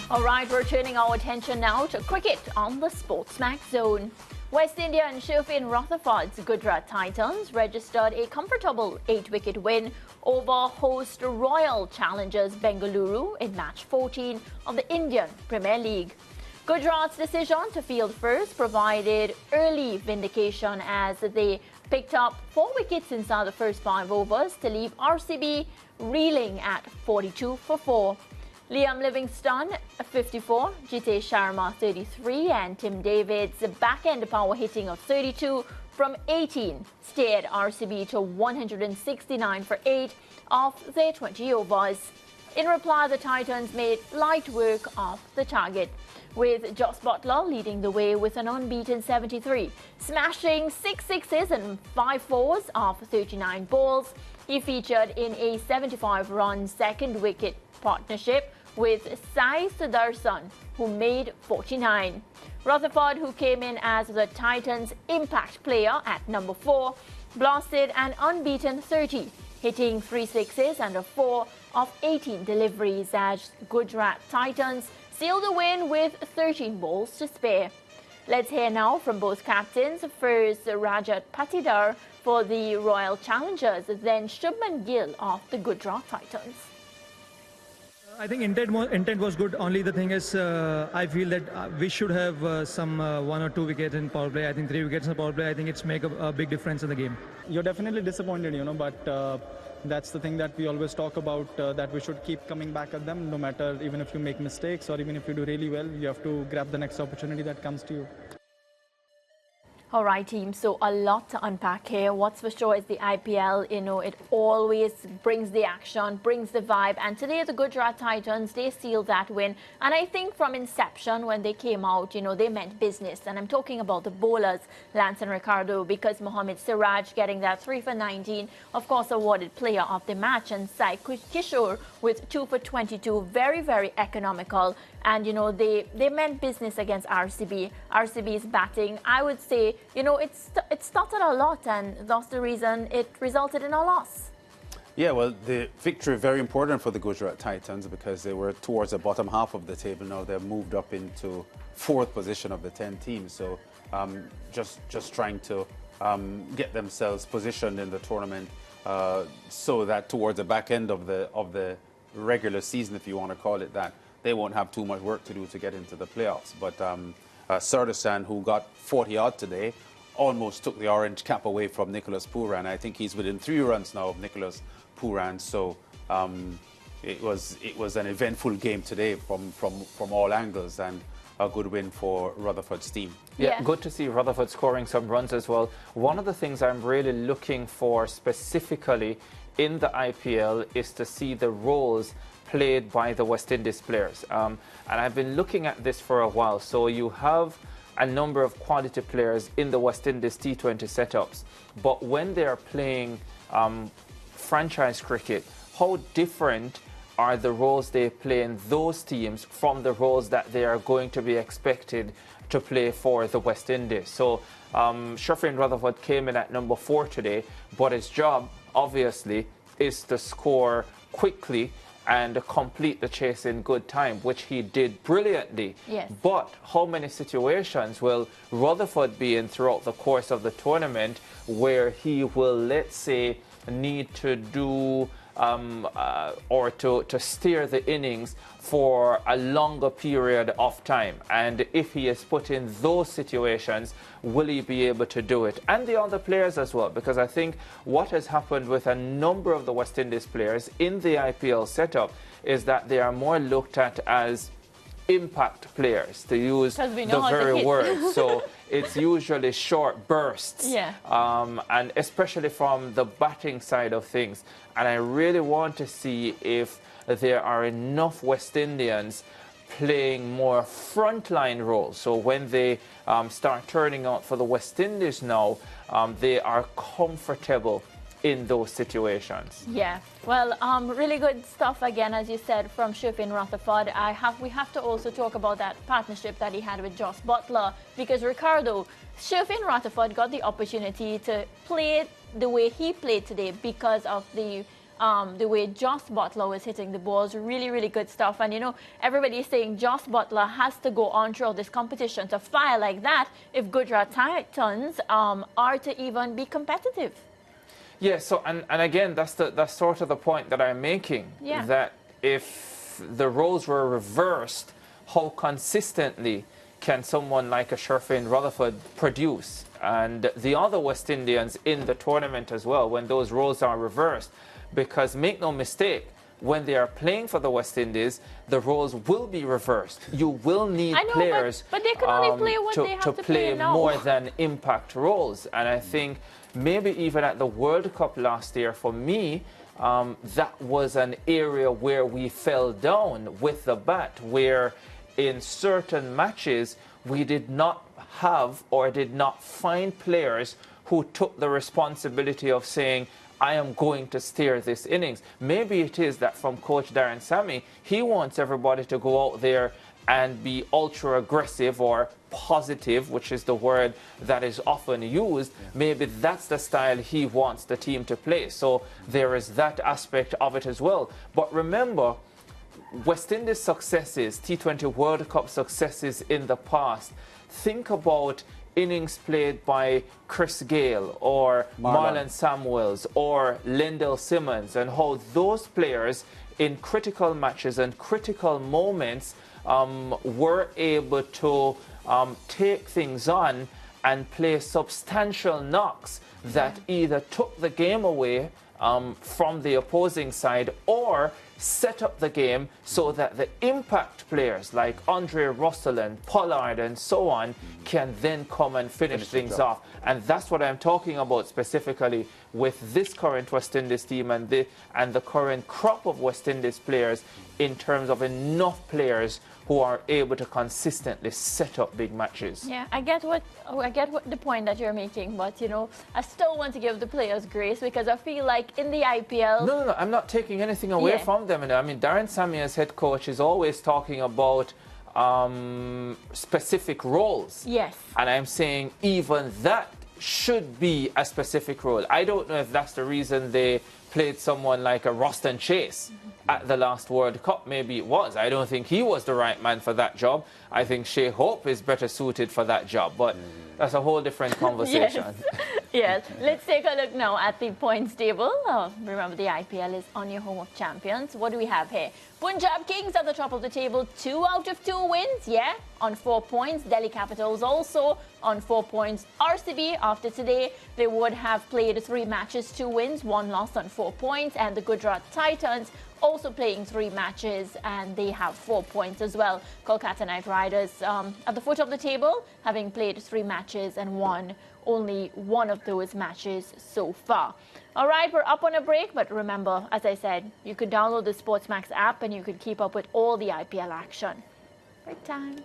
All right, we're turning our attention now to cricket on the SportsMax Zone. West Indian Sheffield Rutherford's Gujarat Titans registered a comfortable 8-wicket win over host Royal Challengers Bengaluru in match 14 of the Indian Premier League. Gujarat's decision to field first provided early vindication as they picked up 4 wickets inside the first 5 overs to leave RCB reeling at 42 for 4. Liam Livingstone, 54, Jitesh Sharma, 33, and Tim David's back-end power hitting of 32 from 18 steered RCB to 169 for 8 of their 20 overs. In reply, the Titans made light work of the target, with Jos Buttler leading the way with an unbeaten 73, smashing 6 sixes and 5 fours off 39 balls. He featured in a 75-run second wicket partnership with Sai Sudarshan, who made 49. Rutherford, who came in as the Titans' impact player at number 4, blasted an unbeaten 30, hitting 3 sixes and a 4 of 18 deliveries as Gujarat Titans sealed the win with 13 balls to spare. Let's hear now from both captains. First, Rajat Patidar for the Royal Challengers, then Shubman Gill of the Gujarat Titans. I think intent was good. Only the thing is, I feel that we should have some 1 or 2 wickets in power play. I think 3 wickets in power play. I think it's make a big difference in the game. You're definitely disappointed, but that's the thing that we always talk about, that we should keep coming back at them, no matter even if you make mistakes or even if you do really well, you have to grab the next opportunity that comes to you. All right, team. So a lot to unpack here. What's for sure is the IPL, it always brings the action, brings the vibe. And today the Gujarat Titans, they sealed that win. And I think from inception, when they came out, they meant business. And I'm talking about the bowlers, Lance and Ricardo, because Mohammad Siraj getting that 3 for 19, of course, awarded player of the match. And Sai Kishore with 2 for 22, very, very economical. And, they meant business against RCB. RCB's batting, I would say, it started a lot, and that's the reason it resulted in a loss. Yeah, well, the victory very important for the Gujarat Titans because they were towards the bottom half of the table. Now they've moved up into 4th position of the 10 teams. So just trying to get themselves positioned in the tournament so that towards the back end of the regular season, if you want to call it that, they won't have too much work to do to get into the playoffs. But Sardashan, who got 40-odd today, almost took the orange cap away from Nicholas Pooran. I think he's within 3 runs now of Nicholas Pooran. So it was an eventful game today from all angles, and a good win for Rutherford's team. Yeah, good to see Rutherford scoring some runs as well. One of the things I'm really looking for specifically in the IPL is to see the roles played by the West Indies players. And I've been looking at this for a while. So you have a number of quality players in the West Indies T20 setups. But when they are playing franchise cricket, how different are the roles they play in those teams from the roles that they are going to be expected to play for the West Indies? So Sheffield Rutherford came in at number 4 today, but his job, obviously, is to score quickly and complete the chase in good time, which he did brilliantly. Yes. But how many situations will Rutherford be in throughout the course of the tournament where he will, let's say, need to do or to steer the innings for a longer period of time? And if he is put in those situations, will he be able to do it? And the other players as well, because I think what has happened with a number of the West Indies players in the IPL setup is that they are more looked at as impact players, to use the very word. So it's usually short bursts, and especially from the batting side of things. And I really want to see if there are enough West Indians playing more frontline roles. So when they start turning out for the West Indies now, they are comfortable in those situations. Yeah, well, really good stuff again, as you said, from Sheffield Rutherford. We have to also talk about that partnership that he had with Jos Buttler, because Ricardo, Sheffield Rutherford got the opportunity to play the way he played today because of the the way Joss Butler was hitting the balls, really, really good stuff. And, you know, everybody's saying Joss Butler has to go on throughout this competition to fire like that if Gujarat Titans are to even be competitive. Yeah, so, and again, that's sort of the point that I'm making, that if the roles were reversed, how consistently can someone like a Sherfane Rutherford produce? And the other West Indians in the tournament as well, when those roles are reversed. Because make no mistake, when they are playing for the West Indies, the roles will be reversed. You will need players but they can only play what they have to play now. More than impact roles. And I think maybe even at the World Cup last year, for me, that was an area where we fell down with the bat, where in certain matches we did not have or did not find players who took the responsibility of saying, I am going to steer this innings. Maybe it is that from Coach Darren Sammy, he wants everybody to go out there and be ultra aggressive or positive, which is the word that is often used. Maybe that's the style he wants the team to play. So there is that aspect of it as well. But remember, West Indies successes, T20 World Cup successes in the past, think about innings played by Chris Gale or Marlon Samuels or Lendl Simmons, and how those players in critical matches and critical moments were able to take things on and play substantial knocks that either took the game away from the opposing side or set up the game so that the impact players like Andre Russell and Pollard and so on can then come and finish things off. And that's what I'm talking about specifically with this current West Indies team and the current crop of West Indies players, in terms of enough players who are able to consistently set up big matches. Yeah, I get what the point that you're making, but you know, I still want to give the players grace, because I feel like in the IPL... No, I'm not taking anything away from them. I mean, Darren Sammy as head coach is always talking about specific roles. Yes. And I'm saying even that should be a specific role. I don't know if that's the reason they played someone like a Roston Chase at the last World Cup. Maybe it was. I don't think he was the right man for that job. I think Shea Hope is better suited for that job, but that's a whole different conversation. Yes. Let's take a look now at the points table. Remember, the IPL is on your home of champions. What do we have here? Punjab Kings at the top of the table, 2 out of 2 wins, on 4 points. Delhi Capitals also on 4 points. RCB, after today, they would have played 3 matches, 2 wins, 1 loss on 4 points. And the Gujarat Titans also playing 3 matches, and they have 4 points as well. Kolkata Knight Riders at the foot of the table, having played 3 matches and won only 1 of those matches so far. All right, we're up on a break, but remember, as I said, you could download the SportsMax app and you could keep up with all the IPL action. Break time.